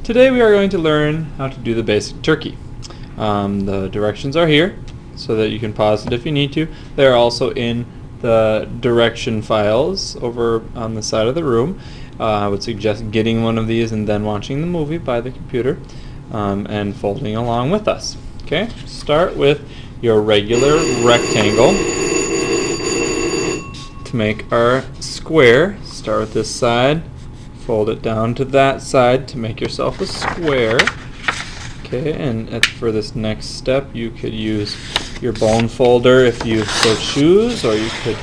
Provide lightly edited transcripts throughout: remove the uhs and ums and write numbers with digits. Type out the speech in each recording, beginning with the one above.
Today we are going to learn how to do the basic turkey. The directions are here so that you can pause it if you need to. They're also in the direction files over on the side of the room. I would suggest getting one of these and then watching the movie by the computer and folding along with us. Okay, start with your regular rectangle. To make our square, start with this side, fold it down to that side to make yourself a square. Okay, and for this next step you could use your bone folder if you so choose, or you could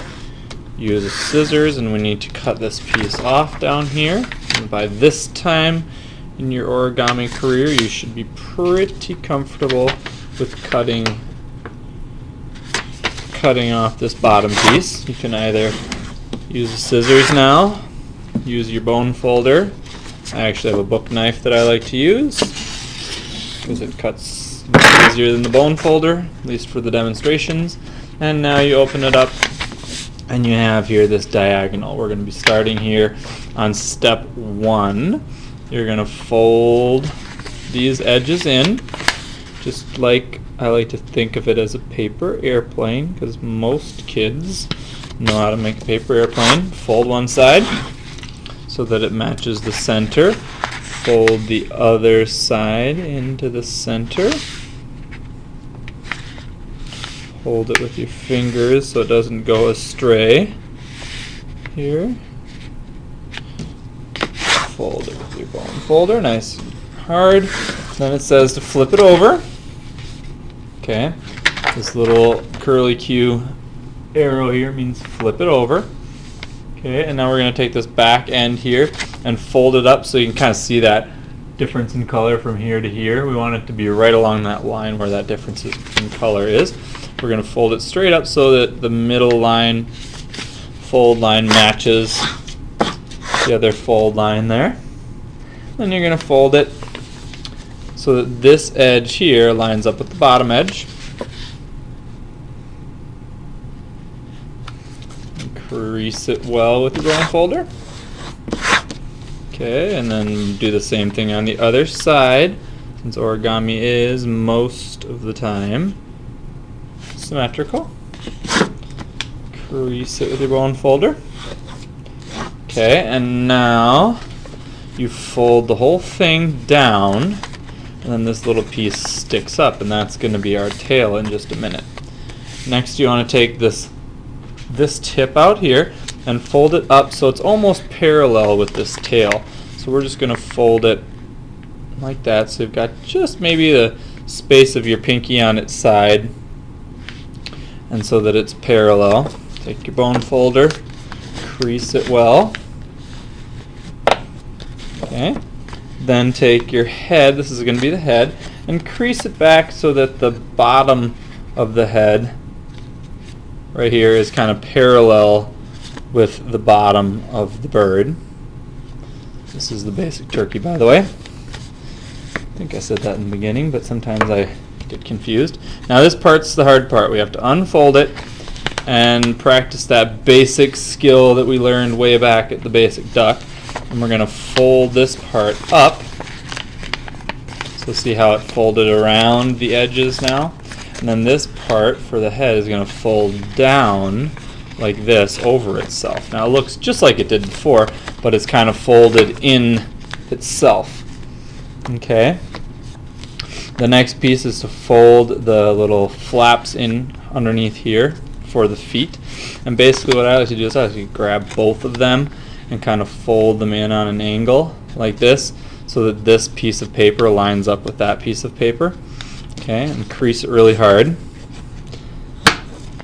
use a scissors, and we need to cut this piece off down here. And by this time in your origami career you should be pretty comfortable with cutting off this bottom piece. You can either use the scissors now, use your bone folder. I actually have a book knife that I like to use because it cuts easier than the bone folder, at least for the demonstrations. And now you open it up and you have here this diagonal. We're going to be starting here on step 1. You're going to fold these edges in, just like I like to think of it as a paper airplane, because most kids know how to make a paper airplane. Fold one side so that it matches the center. Fold the other side into the center. Hold it with your fingers so it doesn't go astray. Here. Fold it with your bone folder, nice and hard. Then it says to flip it over. Okay, this little curly Q arrow here means flip it over. Okay, and now we're going to take this back end here and fold it up so you can kind of see that difference in color from here to here. We want it to be right along that line where that difference in color is. We're going to fold it straight up so that the middle line, fold line, matches the other fold line there. Then you're going to fold it so that this edge here lines up with the bottom edge. And crease it well with your bone folder. Okay, and then do the same thing on the other side, since origami is most of the time symmetrical. Crease it with your bone folder. Okay, and now you fold the whole thing down, and then this little piece sticks up, and that's going to be our tail in just a minute. Next you want to take this tip out here and fold it up so it's almost parallel with this tail. So we're just going to fold it like that, so you've got just maybe the space of your pinky on its side, and so that it's parallel. Take your bone folder, crease it well. Okay. Then take your head, this is going to be the head, and crease it back so that the bottom of the head right here is kind of parallel with the bottom of the bird. This is the basic turkey, by the way. I think I said that in the beginning, but sometimes I get confused. Now this part's the hard part. We have to unfold it and practice that basic skill that we learned way back at the basic duck. And we're going to fold this part up. So see how it folded around the edges now? And then this part for the head is going to fold down like this over itself. Now it looks just like it did before, but it's kind of folded in itself. Okay. The next piece is to fold the little flaps in underneath here for the feet. And basically what I like to do is I like to grab both of them and kind of fold them in on an angle like this, so that this piece of paper lines up with that piece of paper. Okay, and crease it really hard.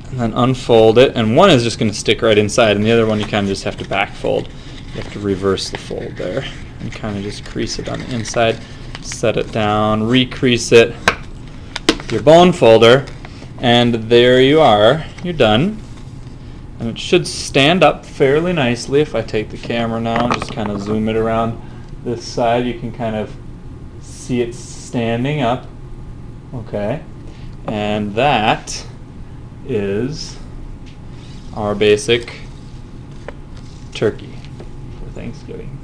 And then unfold it, and one is just going to stick right inside, and the other one you kind of just have to back fold. You have to reverse the fold there, and kind of just crease it on the inside, set it down, recrease it with your bone folder, and there you are, you're done. And it should stand up fairly nicely. If I take the camera now and just kind of zoom it around this side, you can kind of see it standing up. Okay, and that is our basic turkey for Thanksgiving.